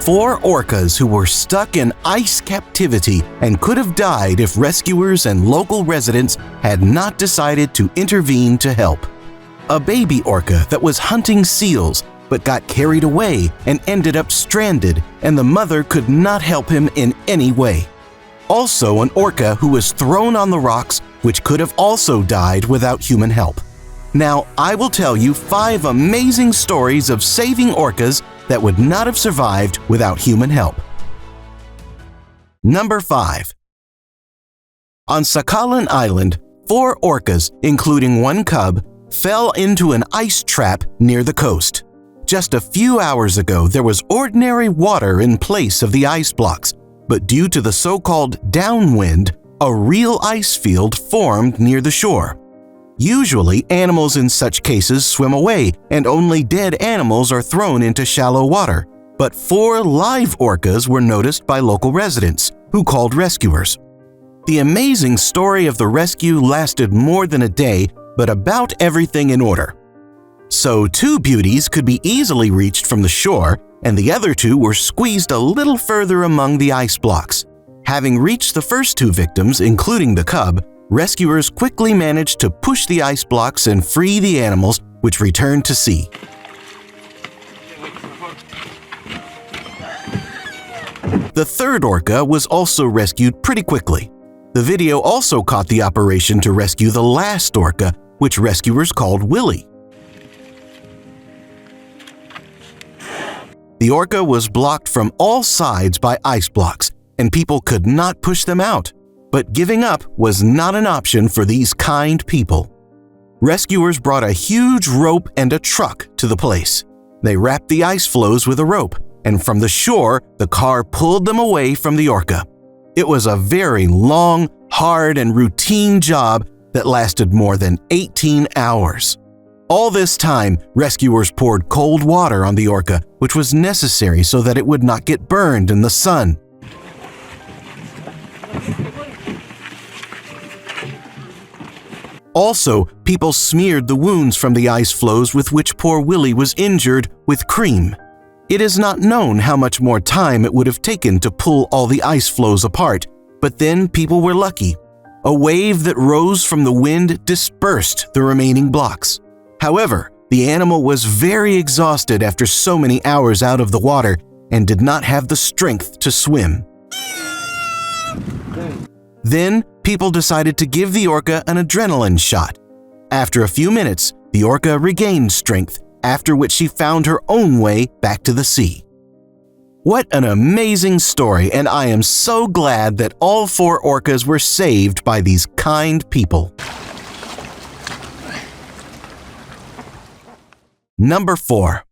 4 orcas who were stuck in ice captivity and could have died if rescuers and local residents had not decided to intervene to help. A baby orca that was hunting seals but got carried away and ended up stranded, and the mother could not help him in any way. Also, an orca who was thrown on the rocks, which could have also died without human help. Now, I will tell you 5 amazing stories of saving orcas that would not have survived without human help. Number 5. On Sakhalin Island, 4 orcas, including 1 cub, fell into an ice trap near the coast. Just a few hours ago, there was ordinary water in place of the ice blocks, but due to the so-called downwind, a real ice field formed near the shore. Usually, animals in such cases swim away, and only dead animals are thrown into shallow water. But 4 live orcas were noticed by local residents, who called rescuers. The amazing story of the rescue lasted more than a day, but about everything in order. So 2 beauties could be easily reached from the shore, and the other 2 were squeezed a little further among the ice blocks. Having reached the first 2 victims, including the cub, rescuers quickly managed to push the ice blocks and free the animals, which returned to sea. The 3rd orca was also rescued pretty quickly. The video also caught the operation to rescue the last orca, which rescuers called Willie. The orca was blocked from all sides by ice blocks, and people could not push them out. But giving up was not an option for these kind people. Rescuers brought a huge rope and a truck to the place. They wrapped the ice floes with a rope, and from the shore, the car pulled them away from the orca. It was a very long, hard, and routine job that lasted more than 18 hours. All this time, rescuers poured cold water on the orca, which was necessary so that it would not get burned in the sun. Also, people smeared the wounds from the ice floes with which poor Willie was injured with cream. It is not known how much more time it would have taken to pull all the ice floes apart, but then people were lucky. A wave that rose from the wind dispersed the remaining blocks. However, the animal was very exhausted after so many hours out of the water and did not have the strength to swim. Then, people decided to give the orca an adrenaline shot. After a few minutes, the orca regained strength, after which she found her own way back to the sea. What an amazing story, and I am so glad that all 4 orcas were saved by these kind people. Number 4.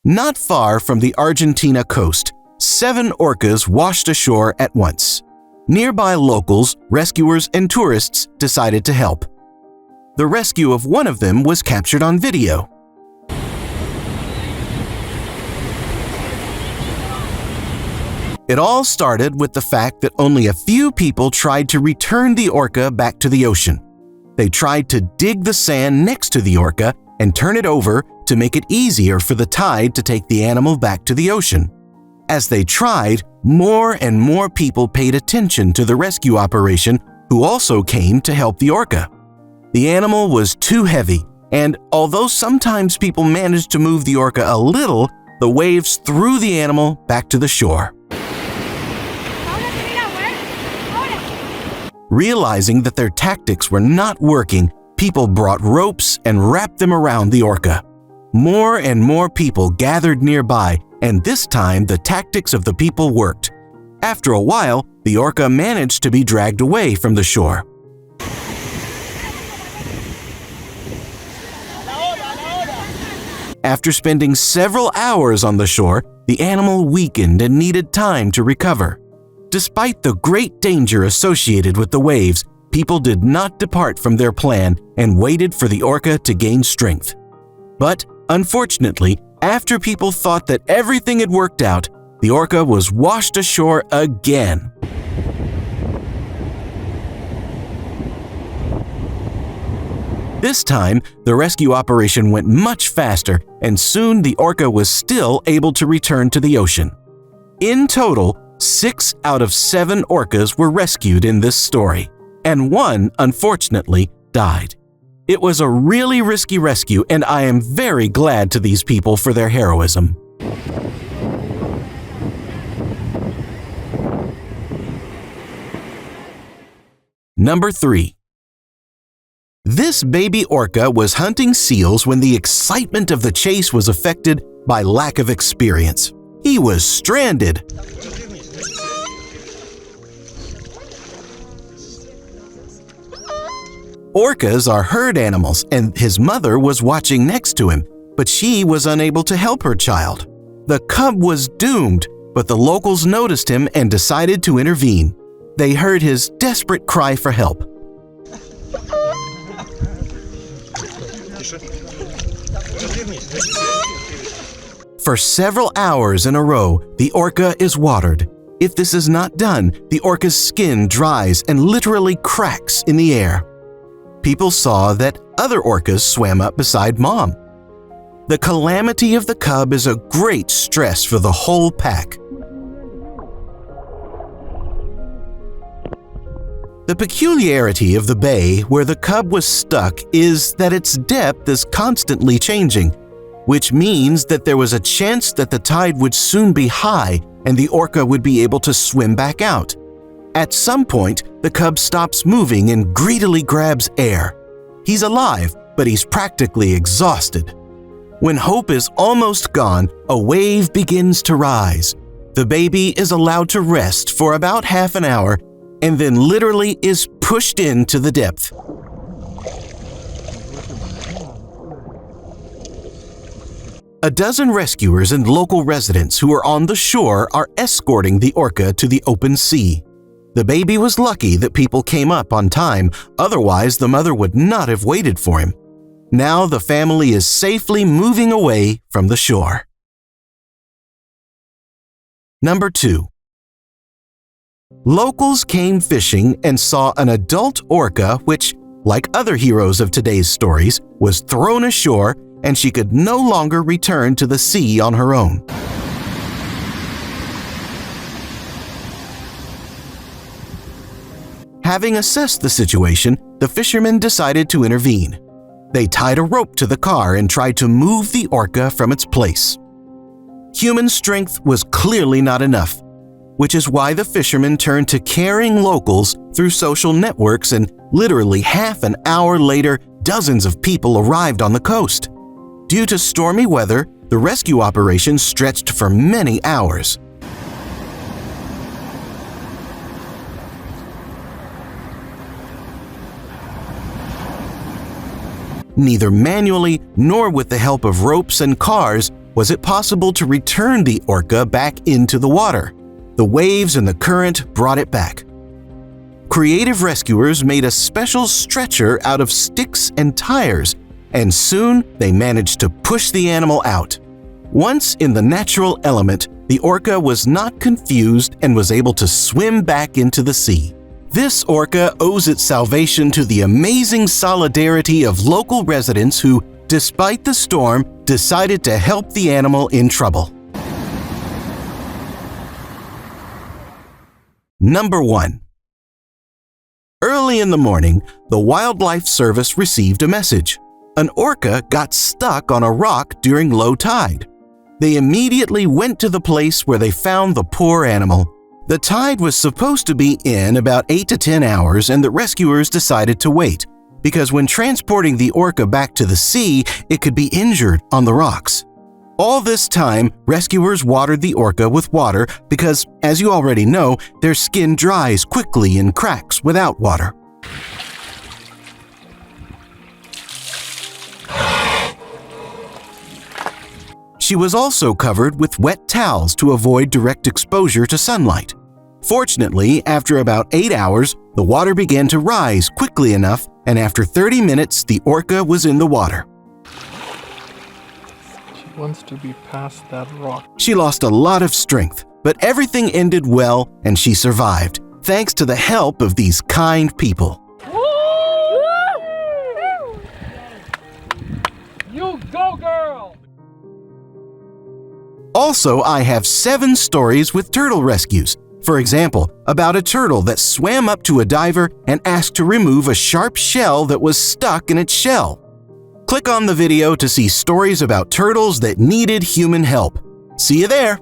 Not far from the Argentina coast, 7 orcas washed ashore at once. Nearby locals, rescuers, and tourists decided to help. The rescue of one of them was captured on video. It all started with the fact that only a few people tried to return the orca back to the ocean. They tried to dig the sand next to the orca and turn it over to make it easier for the tide to take the animal back to the ocean. As they tried, more and more people paid attention to the rescue operation, who also came to help the orca. The animal was too heavy, and although sometimes people managed to move the orca a little, the waves threw the animal back to the shore. Realizing that their tactics were not working, people brought ropes and wrapped them around the orca. More and more people gathered nearby, and this time the tactics of the people worked. After a while, the orca managed to be dragged away from the shore. After spending several hours on the shore, the animal weakened and needed time to recover. Despite the great danger associated with the waves, people did not depart from their plan and waited for the orca to gain strength. But, unfortunately, after people thought that everything had worked out, the orca was washed ashore again. This time, the rescue operation went much faster, and soon the orca was still able to return to the ocean. In total, 6 out of 7 orcas were rescued in this story, and one, unfortunately, died. It was a really risky rescue, and I am very glad to these people for their heroism. Number 3. This baby orca was hunting seals when the excitement of the chase was affected by lack of experience. He was stranded. Orcas are herd animals, and his mother was watching next to him, but she was unable to help her child. The cub was doomed, but the locals noticed him and decided to intervene. They heard his desperate cry for help. For several hours in a row, the orca is watered. If this is not done, the orca's skin dries and literally cracks in the air. People saw that other orcas swam up beside Mom. The calamity of the cub is a great stress for the whole pack. The peculiarity of the bay where the cub was stuck is that its depth is constantly changing, which means that there was a chance that the tide would soon be high and the orca would be able to swim back out. At some point, the cub stops moving and greedily grabs air. He's alive, but he's practically exhausted. When hope is almost gone, a wave begins to rise. The baby is allowed to rest for about half an hour and then literally is pushed into the depth. A dozen rescuers and local residents who are on the shore are escorting the orca to the open sea. The baby was lucky that people came up on time, otherwise the mother would not have waited for him. Now the family is safely moving away from the shore. Number 2. Locals came fishing and saw an adult orca which, like other heroes of today's stories, was thrown ashore and she could no longer return to the sea on her own. Having assessed the situation, the fishermen decided to intervene. They tied a rope to the car and tried to move the orca from its place. Human strength was clearly not enough, which is why the fishermen turned to caring locals through social networks, and literally half an hour later, dozens of people arrived on the coast. Due to stormy weather, the rescue operation stretched for many hours. Neither manually nor with the help of ropes and cars was it possible to return the orca back into the water. The waves and the current brought it back. Creative rescuers made a special stretcher out of sticks and tires, and soon they managed to push the animal out. Once in the natural element, the orca was not confused and was able to swim back into the sea. This orca owes its salvation to the amazing solidarity of local residents who, despite the storm, decided to help the animal in trouble. Number 1. Early in the morning, the Wildlife Service received a message. An orca got stuck on a rock during low tide. They immediately went to the place where they found the poor animal. The tide was supposed to be in about 8 to 10 hours, and the rescuers decided to wait, because when transporting the orca back to the sea, it could be injured on the rocks. All this time, rescuers watered the orca with water because, as you already know, their skin dries quickly and cracks without water. She was also covered with wet towels to avoid direct exposure to sunlight. Fortunately, after about 8 hours, the water began to rise quickly enough, and after 30 minutes, the orca was in the water. She wants to be past that rock. She lost a lot of strength, but everything ended well and she survived, thanks to the help of these kind people. You go, girl! Also, I have 7 stories with turtle rescues. For example, about a turtle that swam up to a diver and asked to remove a sharp shell that was stuck in its shell. Click on the video to see stories about turtles that needed human help. See you there!